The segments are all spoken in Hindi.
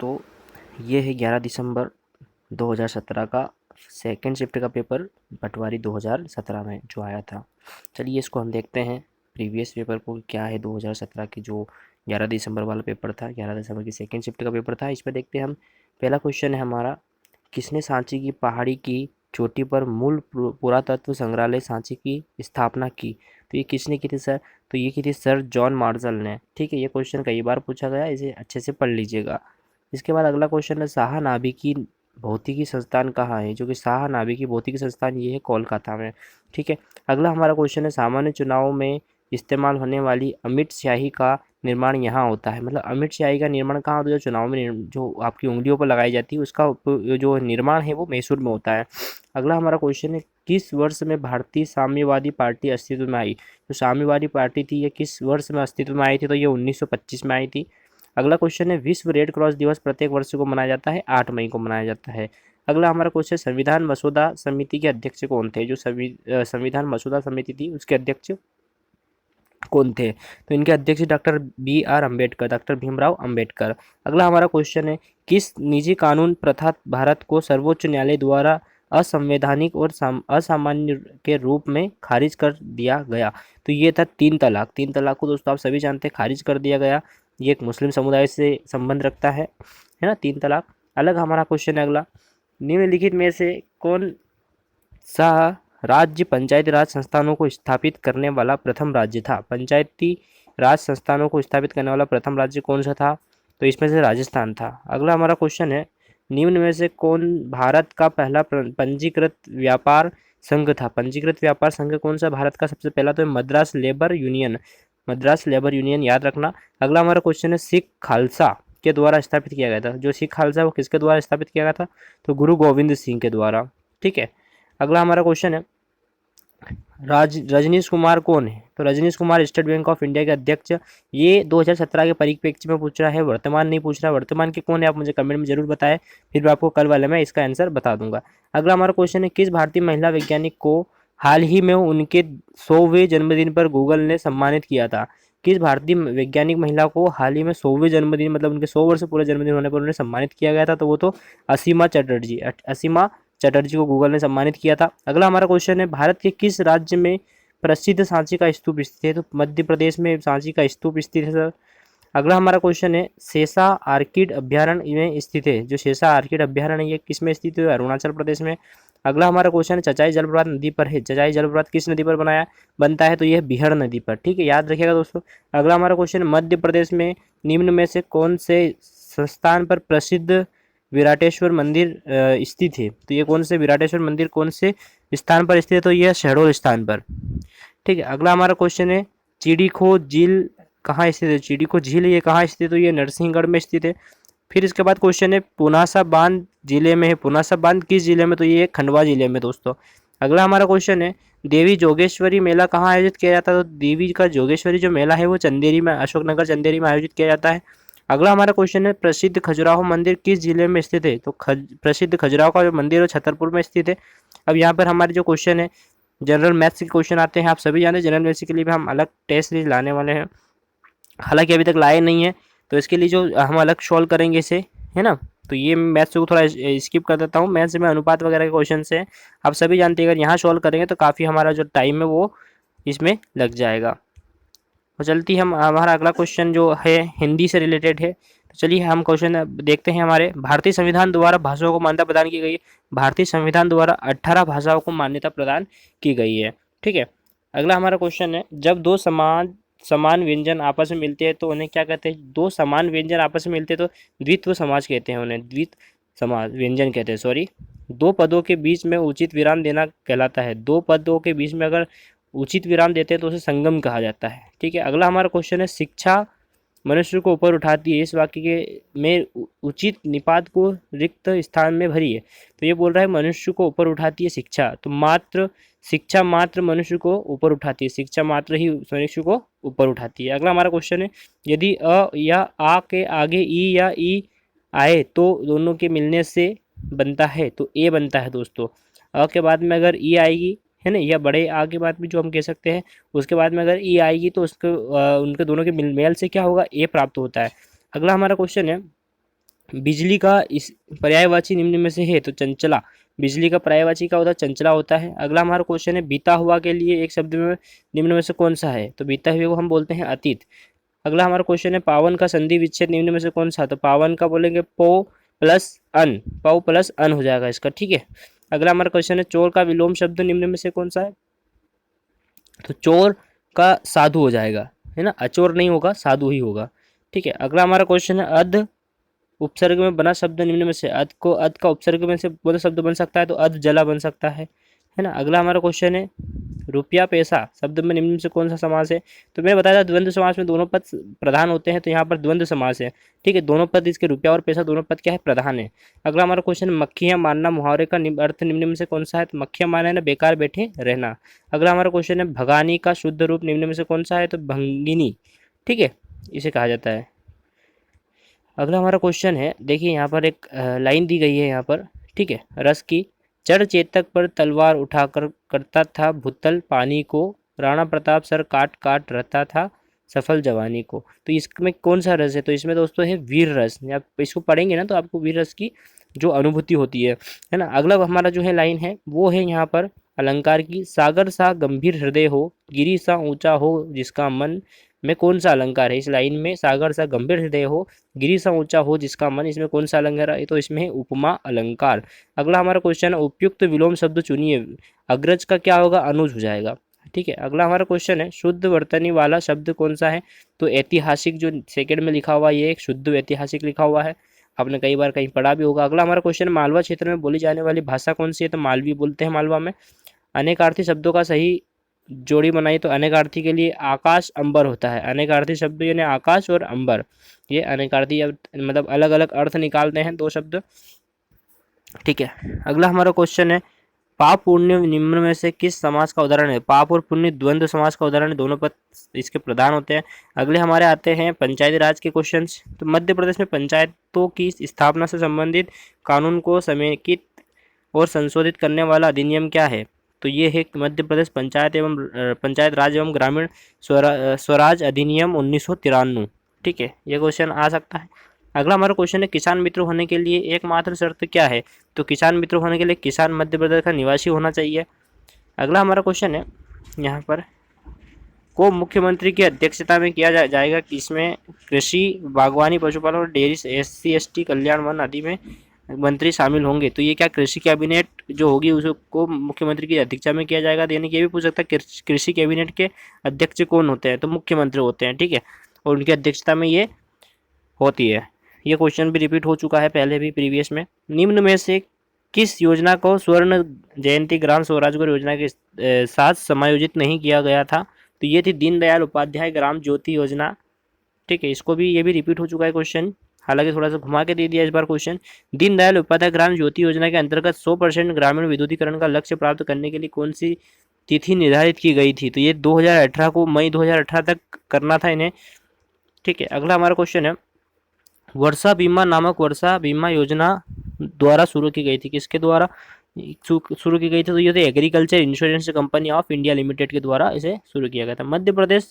तो ये है 11 दिसंबर 2017 का सेकंड शिफ्ट का पेपर, पटवारी 2017 में जो आया था। चलिए इसको हम देखते हैं प्रीवियस पेपर को, क्या है 2017 की जो 11 दिसंबर वाला पेपर था, 11 दिसंबर की सेकंड शिफ्ट का पेपर था। इसमें देखते हैं हम, पहला क्वेश्चन है हमारा, किसने सांची की पहाड़ी की चोटी पर मूल पुरातत्व संग्रहालय सांची की स्थापना की? तो ये किसने की थी सर? तो ये की थी सर जॉन मार्शल ने। ठीक है, ये क्वेश्चन कई बार पूछा गया, इसे अच्छे से पढ़ लीजिएगा। इसके बाद अगला क्वेश्चन है, शाह नाभिकी भौतिकी संस्थान कहाँ है? जो कि शाह नाभिकी भौतिकी संस्थान ये है कोलकाता में। ठीक है, अगला हमारा क्वेश्चन है, सामान्य चुनाव में इस्तेमाल होने वाली अमिट स्याही का निर्माण यहाँ होता है। मतलब अमिट स्याही का निर्माण कहाँ होता है? जो चुनाव में जो आपकी उंगलियों पर लगाई जाती है उसका जो निर्माण है वो मैसूर में होता है। अगला हमारा क्वेश्चन है, किस वर्ष में भारतीय साम्यवादी पार्टी अस्तित्व में आई? जो साम्यवादी पार्टी थी ये किस वर्ष में अस्तित्व में आई थी? तो ये 1925 में आई थी। अगला क्वेश्चन है, विश्व रेड क्रॉस दिवस प्रत्येक वर्ष को मनाया जाता है 8 मई को मनाया जाता है। अगला हमारा क्वेश्चन, संविधान मसौदा समिति के अध्यक्ष कौन थे? जो संविधान मसौदा समिति थी उसके अध्यक्ष कौन थे? तो इनके अध्यक्ष doctor BR Ambedkar, doctor Bhimrao Ambedkar. अगला हमारा क्वेश्चन है, किस निजी कानून प्रथा भारत को सर्वोच्च न्यायालय द्वारा असंवैधानिक और असामान्य के रूप में खारिज कर दिया गया? तो ये था 3 तलाक। 3 तलाक को दोस्तों आप सभी जानते हैं खारिज कर दिया गया। ये एक मुस्लिम समुदाय से संबंध रखता है ना 3 तलाक। अलग हमारा क्वेश्चन है अगला, निम्नलिखित में से कौन सा राज्य पंचायती राज संस्थानों को स्थापित करने वाला प्रथम राज्य था? पंचायती राज संस्थानों को स्थापित करने वाला प्रथम राज्य कौन सा था? तो इसमें से राजस्थान था। अगला हमारा क्वेश्चन है, निम्न में से कौन भारत का पहला पंजीकृत व्यापार संघ था? पंजीकृत व्यापार संघ कौन सा भारत का सबसे पहला? तो Madras labour union, Madras labour union याद रखना। अगला हमारा क्वेश्चन है, सिख खालसा के द्वारा स्थापित किया गया था। जो सिख खालसा वो किसके द्वारा स्थापित किया गया था? तो गुरु गोविंद सिंह के द्वारा। ठीक है, अगला हमारा क्वेश्चन है, रजनीश कुमार कौन है? तो Rajneesh Kumar State Bank of India के अध्यक्ष। ये 2017 के परिप्रेक्ष्य में पूछ रहा है, वर्तमान नहीं पूछ रहा। वर्तमान के कौन है आप मुझे कमेंट में जरूर बताएं, फिर मैं आपको कल वाले में इसका आंसर बता दूंगा। अगला हमारा क्वेश्चन है, किस भारतीय महिला वैज्ञानिक को हाल ही में उनके 100वें जन्मदिन पर गूगल ने सम्मानित किया था? किस भारतीय वैज्ञानिक महिला को हाल ही में 100वें जन्मदिन, मतलब उनके 100 वर्ष पूरे जन्मदिन होने पर उन्हें सम्मानित किया गया था? तो वो तो असीमा चटर्जी, असीमा चटर्जी को गूगल ने सम्मानित किया था। अगला हमारा क्वेश्चन है, भारत के किस राज्य में प्रसिद्ध सांची का स्तूप स्थित है? तो मध्य प्रदेश में सांची का स्तूप स्थित है सर। अगला हमारा क्वेश्चन है, शेषा आर्किड अभ्यारण्य में स्थित है। जो शेषा आर्किड अभ्यारण्य ये किस में स्थित है? अरुणाचल प्रदेश में। अगला हमारा क्वेश्चन है, चचाई जलप्रपात नदी पर है। चचाई जलप्रपात किस नदी पर बनता है? तो यह बिहड़ नदी पर। ठीक है, याद रखिएगा दोस्तों। अगला हमारा क्वेश्चन, मध्य प्रदेश में निम्न में से कौन से संस्थान पर प्रसिद्ध विराटेश्वर मंदिर स्थित है? तो ये कौन से विराटेश्वर मंदिर कौन से स्थान पर स्थित है? तो यह शहडोल स्थान पर। ठीक है, अगला हमारा क्वेश्चन है, चिड़ीखो झील कहाँ स्थित है? चिड़ीखो झील ये कहाँ स्थित है? तो ये नरसिंहगढ़ में स्थित है। फिर इसके बाद क्वेश्चन है, पुनासा बांध जिले में है। पुनासा बांध किस जिले में? तो ये खंडवा जिले में दोस्तों। अगला हमारा क्वेश्चन है, देवी जोगेश्वरी मेला कहाँ आयोजित किया जाता है? तो देवी का जोगेश्वरी जो मेला है वो चंदेरी में, अशोकनगर चंदेरी में आयोजित किया जाता है। अगला हमारा क्वेश्चन है, प्रसिद्ध खजुराहो मंदिर किस जिले में स्थित है? तो प्रसिद्ध खजुराहो का जो मंदिर है छतरपुर में स्थित है। अब यहाँ पर हमारे जो क्वेश्चन है, जनरल मैथ्स के क्वेश्चन आते हैं। आप सभी जानते हैं जनरल मैथ्स के लिए भी हम अलग टेस्ट सीरीज लाने वाले हैं, हालांकि अभी तक लाए नहीं है। तो इसके लिए जो हम अलग सॉल्व करेंगे इसे, है ना। तो ये मैथ्स को थोड़ा स्किप कर देता हूँ। मैथ्स में अनुपात वगैरह के क्वेश्चन है, आप सभी जानते हैं, अगर यहाँ सॉल्व करेंगे तो काफ़ी हमारा जो टाइम है वो इसमें लग जाएगा। तो चलती हम, हमारा अगला क्वेश्चन जो है हिंदी से रिलेटेड है। तो चलिए हम क्वेश्चन देखते हैं। हमारे भारतीय संविधान द्वारा भाषाओं को मान्यता प्रदान की गई है। भारतीय संविधान द्वारा 18 भाषाओं को मान्यता प्रदान की गई है। ठीक है, अगला हमारा क्वेश्चन है, जब दो समान व्यंजन आपस में मिलते हैं तो उन्हें क्या कहते हैं? दो समान व्यंजन आपस में मिलते हैं तो द्वित्व समाज कहते हैं उन्हें, द्वित्व समाज व्यंजन कहते हैं, सॉरी। दो पदों के बीच में उचित विराम देना कहलाता है। दो पदों के बीच में अगर उचित विराम देते हैं तो उसे संगम कहा जाता है। ठीक है, अगला हमारा क्वेश्चन है, शिक्षा मनुष्य को ऊपर उठाती है, इस वाक्य के में उचित निपात को रिक्त स्थान में भरी है। तो ये बोल रहा है मनुष्य को ऊपर उठाती है शिक्षा, तो मात्र शिक्षा मात्र मनुष्य को ऊपर उठाती है, शिक्षा मात्र ही मनुष्य को ऊपर उठाती है। अगला हमारा क्वेश्चन है, यदि अ या आ के आगे ई या ई आए तो दोनों के मिलने से बनता है, तो ए बनता है दोस्तों। अ के बाद में अगर ई आएगी, है ना, या बड़े आ के बाद भी जो हम कह सकते हैं, उसके बाद में अगर ई आएगी तो उसके उनके दोनों के मेल से क्या होगा? ए प्राप्त होता है। अगला हमारा क्वेश्चन है, बिजली का इस पर्यायवाची निम्न में से है तो चंचला। बिजली का पर्यायवाची क्या होता है? चंचला होता है। अगला हमारा क्वेश्चन है बीता हुआ के लिए एक शब्द में निम्न में से कौन सा है? तो बीता हुए को हम बोलते हैं अतीत। अगला हमारा क्वेश्चन है पावन का संधि विच्छेद निम्न में से कौन सा? तो पावन का बोलेंगे पो प्लस अन, पौ प्लस अन हो जाएगा इसका, ठीक है। अगला हमारा क्वेश्चन है चोर का विलोम शब्द निम्न में से कौन सा है? तो चोर का साधु हो जाएगा, है ना, अचोर नहीं होगा, साधु ही होगा, ठीक है। अगला हमारा क्वेश्चन है अध उपसर्ग में बना शब्द निम्न में से, अध को अध का उपसर्ग में से बोला शब्द बन सकता है तो अध जला बन सकता है ना। अगला हमारा क्वेश्चन है रुपया पैसा शब्द में निम्न में से कौन सा समास है? तो मैंने बताया था द्वंद्व समास में दोनों पद प्रधान होते हैं, तो यहाँ पर द्वंद्व समास है, ठीक है। दोनों पद इसके रुपया और पैसा दोनों पद क्या है? प्रधान है। अगला हमारा क्वेश्चन मक्खियाँ मारना मुहावरे का अर्थ निम्न में से कौन सा है? तो मक्खियाँ मारना है ना बेकार बैठे रहना। अगला हमारा क्वेश्चन है भगानी का शुद्ध रूप निम्न में से कौन सा है? तो भंगिनी, ठीक है, इसे कहा जाता है। अगला हमारा क्वेश्चन है, देखिए यहाँ पर एक लाइन दी गई है यहाँ पर, ठीक है, रस की चढ़ चेतक पर तलवार उठाकर करता था भूतल पानी को, राणा प्रताप सर काट काट रहता था सफल जवानी को। तो इसमें कौन सा रस है? तो इसमें दोस्तों है वीर रस। आप इसको पढ़ेंगे ना तो आपको वीर रस की जो अनुभूति होती है ना। अगला हमारा जो है लाइन है वो है यहाँ पर अलंकार की, सागर सा गंभीर हृदय हो, गिरी सा ऊंचा हो जिसका मन, में कौन सा अलंकार है? इस लाइन में सागर सा गंभीर हृदय हो, गिरी सा ऊंचा हो जिसका मन, इसमें कौन सा अलंकार है? तो इसमें है उपमा अलंकार। अगला हमारा क्वेश्चन है उपयुक्त विलोम शब्द चुनिए, अग्रज का क्या होगा? अनुज हो जाएगा, ठीक है। अगला हमारा क्वेश्चन है शुद्ध वर्तनी वाला शब्द कौन सा है? तो ऐतिहासिक जो सेकंड में लिखा हुआ ये एक शुद्ध ऐतिहासिक लिखा हुआ है, आपने कई बार कहीं पढ़ा भी होगा। अगला हमारा क्वेश्चन है मालवा क्षेत्र में बोली जाने वाली भाषा कौन सी है? तो मालवी बोलते हैं मालवा में। अनेकार्थी शब्दों का सही जोड़ी बनाई तो अनेकार्थी के लिए आकाश अंबर होता है। अनेकार्थी शब्द यानी आकाश और अंबर, ये अनेकार्थी मतलब अलग अलग अर्थ निकालते हैं दो शब्द, ठीक है। अगला हमारा क्वेश्चन है पाप पुण्य निम्न में से किस समास का उदाहरण है? पाप और पुण्य द्वंद्व समास का उदाहरण है, दोनों पद इसके प्रधान होते हैं। अगले हमारे आते हैं पंचायती राज के क्वेश्चंस। तो मध्य प्रदेश में पंचायतों की स्थापना से संबंधित कानून को समेकित और संशोधित करने वाला अधिनियम क्या है? तो ये है मध्य प्रदेश पंचायत राज एवं ग्रामीण स्वराज अधिनियम 1993, ठीक है, ये क्वेश्चन आ सकता है। अगला हमारा क्वेश्चन है किसान मित्र होने के लिए एकमात्र शर्त क्या है? तो किसान मित्र होने के लिए किसान मध्य प्रदेश का निवासी होना चाहिए। अगला हमारा क्वेश्चन है यहाँ पर को मुख्यमंत्री की अध्यक्षता में किया जाएगा कि इसमें कृषि, बागवानी, पशुपालन और डेयरी, SC ST कल्याण, वन आदि में मंत्री शामिल होंगे। तो ये क्या कृषि कैबिनेट जो होगी उसको मुख्यमंत्री की अध्यक्षता में किया जाएगा? यानी कि ये भी पूछ सकता है कृषि कैबिनेट के अध्यक्ष कौन होते हैं? तो मुख्यमंत्री होते हैं, ठीक है, और उनकी अध्यक्षता में ये होती है। ये क्वेश्चन भी रिपीट हो चुका है पहले भी प्रीवियस में। निम्न में से किस योजना को स्वर्ण जयंती ग्राम स्वराज योजना के साथ समायोजित नहीं किया गया था? तो ये थी दीनदयाल उपाध्याय ग्राम ज्योति योजना, ठीक है। इसको भी ये भी रिपीट हो चुका है क्वेश्चन, हालांकि थोड़ा सा घुमा के दे दिया इस बार क्वेश्चन। दीनदयाल उपाध्याय ग्राम ज्योति योजना के अंतर्गत 100% ग्रामीण विद्युतीकरण का लक्ष्य प्राप्त करने के लिए कौन सी तिथि निर्धारित की गई थी? तो ये 2018 को, मई 2018 तक करना था इन्हें, ठीक है। अगला हमारा क्वेश्चन है वर्षा बीमा नामक वर्षा बीमा योजना द्वारा शुरू की गई थी, किसके द्वारा शुरू की गई थी? तो ये तो agriculture insurance company of India limited के द्वारा इसे शुरू किया गया था। मध्य प्रदेश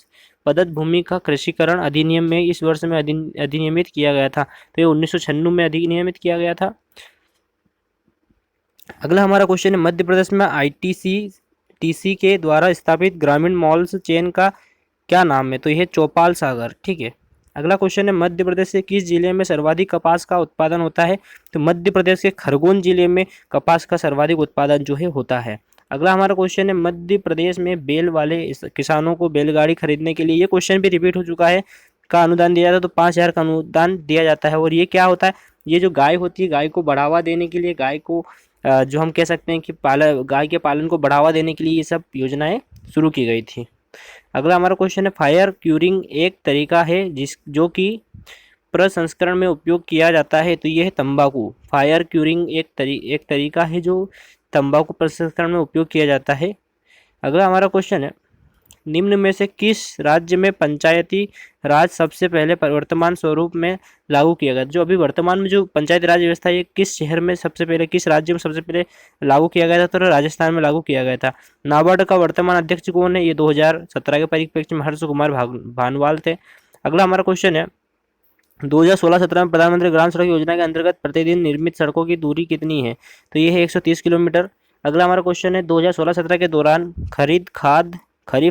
प्रदत्त भूमि का कृषिकरण अधिनियम में इस वर्ष में अधिनियमित किया गया था, तो ये 1996 में अधिनियमित किया गया था। अगला हमारा क्वेश्चन है मध्य प्रदेश में ITC के द्वारा स्थापित ग्रामीण मॉल्स चेन का क्या नाम है? तो यह चौपाल सागर, ठीक है। अगला क्वेश्चन है मध्य प्रदेश के किस जिले में सर्वाधिक कपास का उत्पादन होता है? तो मध्य प्रदेश के खरगोन जिले में कपास का सर्वाधिक उत्पादन जो है होता है। अगला हमारा क्वेश्चन है मध्य प्रदेश में बैल वाले किसानों को बैलगाड़ी खरीदने के लिए, ये क्वेश्चन भी रिपीट हो चुका है, का अनुदान दिया जाता है। तो 5,000 का अनुदान दिया जाता है। और ये क्या होता है? ये जो गाय होती है, गाय को बढ़ावा देने के लिए, गाय को जो हम कह सकते हैं कि गाय के पालन को बढ़ावा देने के लिए ये सब योजनाएं शुरू की गई थी। अगला हमारा क्वेश्चन है फायर क्यूरिंग एक तरीका है जो कि प्रसंस्करण में उपयोग किया जाता है, तो यह है तंबाकू। फायर क्यूरिंग एक तरीका है जो तंबाकू प्रसंस्करण में उपयोग किया जाता है। अगला हमारा क्वेश्चन है निम्न में से किस राज्य में पंचायती राज सबसे पहले वर्तमान स्वरूप में लागू किया गया? जो अभी वर्तमान में जो पंचायती राज व्यवस्था है, ये किस शहर में सबसे पहले, किस राज्य में सबसे पहले लागू किया गया था? तो राजस्थान में लागू किया गया था। नाबार्ड का वर्तमान अध्यक्ष कौन है? ये 2017 के परिप्रेक्ष्य में हर्ष कुमार भानवाल थे। अगला हमारा क्वेश्चन है 2016-17 में प्रधानमंत्री ग्राम सड़क योजना के अंतर्गत प्रतिदिन निर्मित सड़कों की दूरी कितनी है? तो ये है 130 किलोमीटर। अगला हमारा क्वेश्चन है 2016-17 के दौरान खरीफ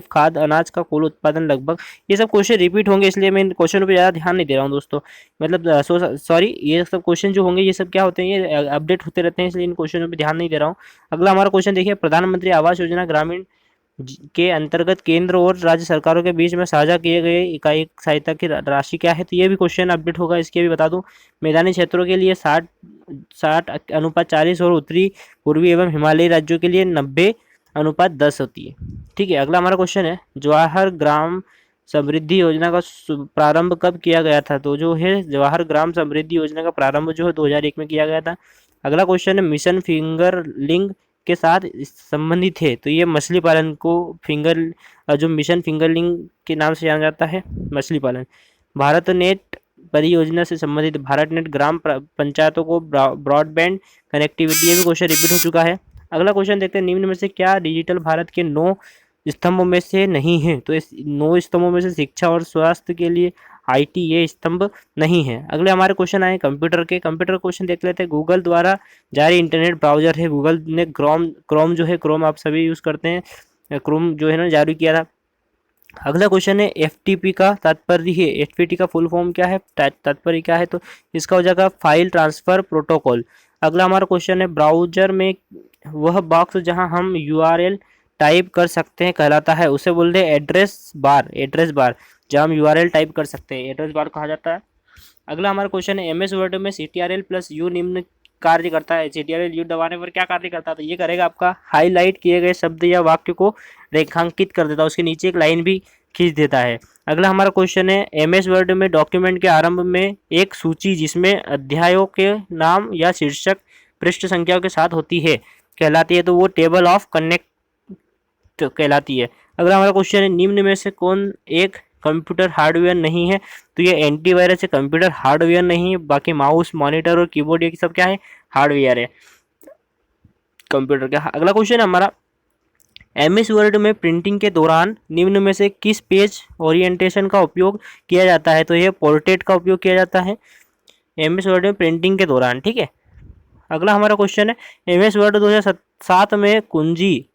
खाद अनाज का कुल उत्पादन लगभग, ये सब क्वेश्चन रिपीट होंगे इसलिए मैं इन क्वेश्चनों पे ज़्यादा ध्यान नहीं दे रहा हूँ दोस्तों। मतलब सॉरी, ये सब क्वेश्चन जो होंगे ये सब क्या होते हैं, ये अपडेट होते रहते हैं, इसलिए इन क्वेश्चनों पे ध्यान नहीं दे रहा हूँ। अगला हमारा क्वेश्चन देखिए, प्रधानमंत्री आवास योजना ग्रामीण के अंतर्गत केंद्र और राज्य सरकारों के बीच में साझा किए गए इकाई सहायता की राशि क्या है? तो ये भी क्वेश्चन अपडेट होगा, इसके भी बता दूं। मैदानी क्षेत्रों के लिए 60:40 और उत्तरी पूर्वी एवं हिमालयी राज्यों के लिए 90:10 होती है। ठीक है, अगला हमारा क्वेश्चन है, जवाहर ग्राम समृद्धि योजना का प्रारंभ कब किया गया था? तो जो है जवाहर ग्राम समृद्धि योजना का प्रारंभ जो है 2001 में किया गया था। अगला क्वेश्चन है, मिशन फिंगरलिंग के साथ संबंधित है? तो ये मछली पालन को जो मिशन फिंगरलिंग के नाम से जाना जाता है, मछली पालन। भारत नेट परियोजना से संबंधित भारत नेट ग्राम पंचायतों को ब्रॉडबैंड कनेक्टिविटी, ये भी क्वेश्चन रिपीट हो चुका है। अगला क्वेश्चन देखते हैं, निम्न में से क्या डिजिटल भारत के 9 स्तंभों में से नहीं है? तो इस 9 स्तंभों में से शिक्षा और स्वास्थ्य के लिए आईटी ये स्तंभ नहीं है। अगले हमारे क्वेश्चन आए कंप्यूटर क्वेश्चन देख लेते हैं। गूगल द्वारा जारी इंटरनेट ब्राउजर है, गूगल ने क्रोम जो है, क्रोम आप सभी यूज करते हैं, क्रोम जो है ना जारी किया था। अगला क्वेश्चन है, एफटीपी का तात्पर्य है, एफटीपी का फुल फॉर्म क्या है, तात्पर्य क्या है? तो इसका हो जाएगा फाइल ट्रांसफर प्रोटोकॉल। अगला हमारा क्वेश्चन है, ब्राउजर में वह बॉक्स जहां हम यूआरएल टाइप कर सकते हैं कहलाता है, उसे बोलते हैं एड्रेस बार, जहां हम यूआरएल टाइप कर सकते हैं एड्रेस बार कहा जाता है। अगला हमारा क्वेश्चन है, एमएस वर्ड में CTRL प्लस यू निम्न कार्य करता है। CTRL यू दबाने पर क्या कार्य करता है? तो ये करेगा आपका हाईलाइट किए गए शब्द या वाक्य को रेखांकित कर देता है, उसके नीचे एक लाइन भी खींच देता है। अगला हमारा क्वेश्चन है, एमएस वर्ड में डॉक्यूमेंट के आरंभ में एक सूची जिसमें अध्यायों के नाम या शीर्षक पृष्ठ संख्याओं के साथ होती है कहलाती है? तो वो टेबल ऑफ कनेक्ट कहलाती है। अगला हमारा क्वेश्चन है, निम्न में से कौन एक कंप्यूटर हार्डवेयर नहीं है? तो ये एंटीवायरस है, कंप्यूटर हार्डवेयर नहीं है। बाकी माउस, मॉनिटर और कीबोर्ड ये सब क्या है? हार्डवेयर है कंप्यूटर का। अगला क्वेश्चन हमारा, एमएस वर्ड में प्रिंटिंग के दौरान निम्न में से किस पेज ओरिएंटेशन का उपयोग किया जाता है? तो ये पोर्ट्रेट का उपयोग किया जाता है एमएस वर्ड में प्रिंटिंग के दौरान। ठीक है, अगला हमारा क्वेश्चन है, एमएस वर्ड 2007 में कुंजी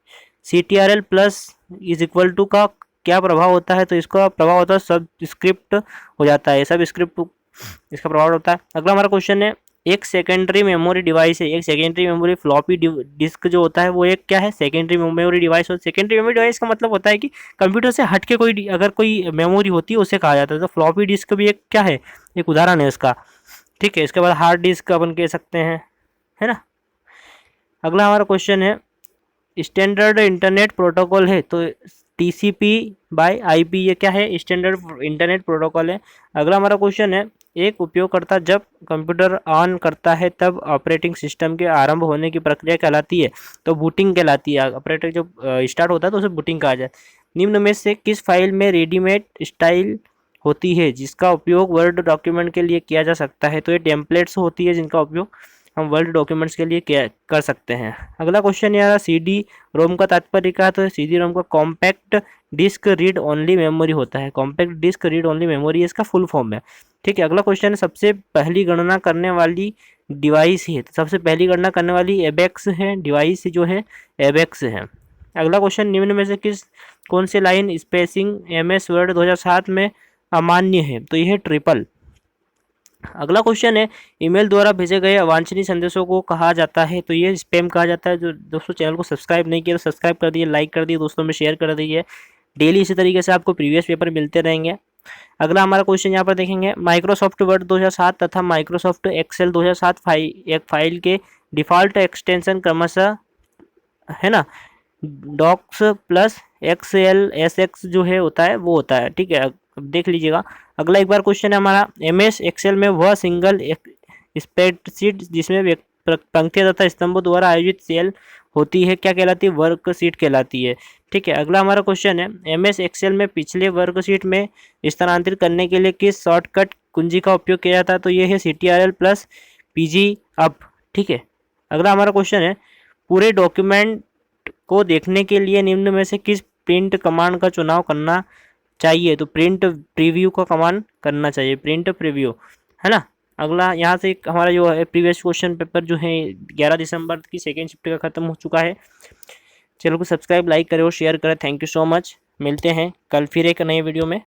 CTRL plus is equal to का क्या प्रभाव होता है? तो इसका प्रभाव होता है सब स्क्रिप्ट हो जाता है, सब स्क्रिप्ट इसका प्रभाव होता है। अगला हमारा क्वेश्चन है, एक सेकेंडरी मेमोरी डिवाइस है, एक सेकेंडरी मेमोरी फ्लॉपी डिस्क जो होता है वो एक क्या है? Secondary memory device. और सेकेंडरी मेमोरी डिवाइस का मतलब होता है कि कंप्यूटर से हटके कोई अगर कोई मेमोरी होती है उसे कहा जाता है। तो फ्लॉपी डिस्क भी एक क्या है? एक उदाहरण है उसका। ठीक है, इसके बाद हार्ड डिस्क अपन कह सकते हैं, है ना। अगला हमारा क्वेश्चन है, स्टैंडर्ड इंटरनेट प्रोटोकॉल है, तो TCP/IP ये क्या है? स्टैंडर्ड इंटरनेट प्रोटोकॉल है। अगला हमारा क्वेश्चन है, एक उपयोगकर्ता जब कंप्यूटर ऑन करता है तब ऑपरेटिंग सिस्टम के आरंभ होने की प्रक्रिया कहलाती है? तो बूटिंग कहलाती है। ऑपरेटिंग जब स्टार्ट होता है तो उसे बूटिंग कहा जाए। निम्न में से किस फाइल में रेडीमेड स्टाइल होती है जिसका उपयोग वर्ड डॉक्यूमेंट के लिए किया जा सकता है? तो ये टेम्पलेट्स होती है जिनका उपयोग हम वर्ड डॉक्यूमेंट्स के लिए कर सकते हैं। अगला क्वेश्चन यार, CD रोम का तात्पर्य क्या है? तो CD रोम का compact disc read only memory होता है, compact disc read only memory इसका फुल फॉर्म है। ठीक है, अगला क्वेश्चन है, सबसे पहली गणना करने वाली डिवाइस है? तो सबसे पहली गणना करने वाली एबेक्स है, डिवाइस जो है एबेक्स है। अगला क्वेश्चन, निम्न में से कौन से लाइन स्पेसिंग MS वर्ड 2007 में अमान्य है? तो यह है ट्रिपल। अगला क्वेश्चन है, ईमेल द्वारा भेजे गए अवांछनीय संदेशों को कहा जाता है? तो ये स्पैम कहा जाता है। जो दोस्तों चैनल को सब्सक्राइब नहीं किया तो सब्सक्राइब कर दिए, लाइक कर दिए, दोस्तों में शेयर कर दिए। डेली इसी तरीके से आपको प्रीवियस पेपर मिलते रहेंगे। अगला हमारा क्वेश्चन यहाँ पर देखेंगे, माइक्रोसॉफ्ट वर्ड 2007 तथा माइक्रोसॉफ्ट एक्सेल 2007 एक फाइल के डिफ़ॉल्ट एक्सटेंशन क्रमशः है ना डॉक्स प्लस XLSX जो है होता है वो होता है। ठीक है, अब देख लीजिएगा। अगला एक बार क्वेश्चन है हमारा, MS एक्सेल में वह सिंगल स्प्रेडशीट जिसमें पंक्तियाँ तथा स्तंभों द्वारा आयोजित सेल होती है क्या कहलाती है? वर्कशीट कहलाती है। ठीक है, अगला हमारा क्वेश्चन है, MS एक्सेल में पिछले वर्कशीट में स्थानांतरित करने के लिए किस शॉर्टकट कुंजी का उपयोग किया जाता है? तो ये है CTRL प्लस PG अप। ठीक है, अगला हमारा क्वेश्चन है, पूरे डॉक्यूमेंट को देखने के लिए निम्न में से किस प्रिंट कमांड का चुनाव करना चाहिए? तो प्रिंट प्रीव्यू का कमांड करना चाहिए, प्रिंट प्रीव्यू। है ना। अगला यहाँ से हमारा जो है प्रीवियस क्वेश्चन पेपर जो है 11 दिसंबर की सेकेंड शिफ्ट का खत्म हो चुका है। चैनल को सब्सक्राइब, लाइक करें और शेयर करें। Thank you so much. मिलते हैं कल फिर एक नए वीडियो में।